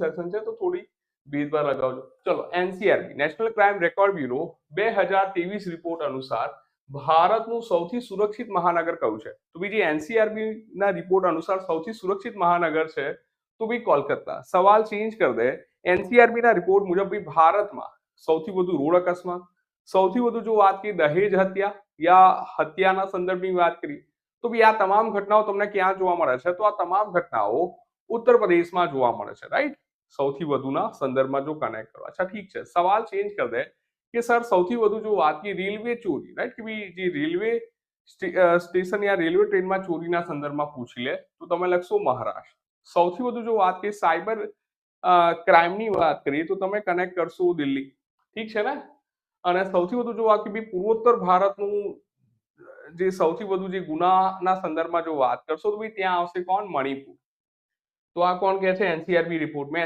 Session છે તો થોડી ભેદભાવ લગાવજો. ચલો, NCRB national crime record bureau 2023 report અનુસાર ભારતનું સૌથી સુરક્ષિત મહાનગર કયું છે? તો બીજી એનસીઆરબી ના રિપોર્ટ અનુસાર સૌથી સુરક્ષિત મહાનગર છે તો ભાઈ કોલકાતા. સવાલ ચેન્જ કરી દે. એનસીઆરબી ના રિપોર્ટ મુજબ ભાઈ ભારતમાં સૌથી વધુ રોડ અકસ્માત, સૌથી વધુ જો વાત કરીએ દહેજ હત્યા યા હત્યાના સંદર્ભની વાત કરીએ તો ભાઈ આ તમામ ઘટનાઓ તમને ક્યાં જોવા મળે છે? તો આ તમામ ઘટનાઓ ઉત્તર પ્રદેશમાં જોવા મળે છે, રાઈટ? સૌથી વધુના સંદર્ભમાં જો કનેક્ટ કરો. અચ્છા ઠીક છે, સવાલ ચેન્જ કરી દે કે સર સૌથી વધુ જો વાત કરીએ રેલવે ચોરી, રાઈટ, કે ભાઈ જે રેલવે સ્ટેશન યા રેલવે ટ્રેનમાં ચોરીના સંદર્ભમાં પૂછી લે તો તમે લખશો મહારાષ્ટ્ર. સૌથી વધુ જો વાત કરીએ સાયબર ક્રાઇમની વાત કરીએ તો તમે કનેક્ટ કરશો દિલ્હી, ઠીક છે ને? અને સૌથી વધુ જો વાત કરીએ પૂર્વોત્તર ભારતનું જે સૌથી વધુ જે ગુનાના સંદર્ભમાં જો વાત કરશો તો ભાઈ ત્યાં આવશે કોણ? મણિપુર. તો આ કોણ કહે છે? NCRB report. મેં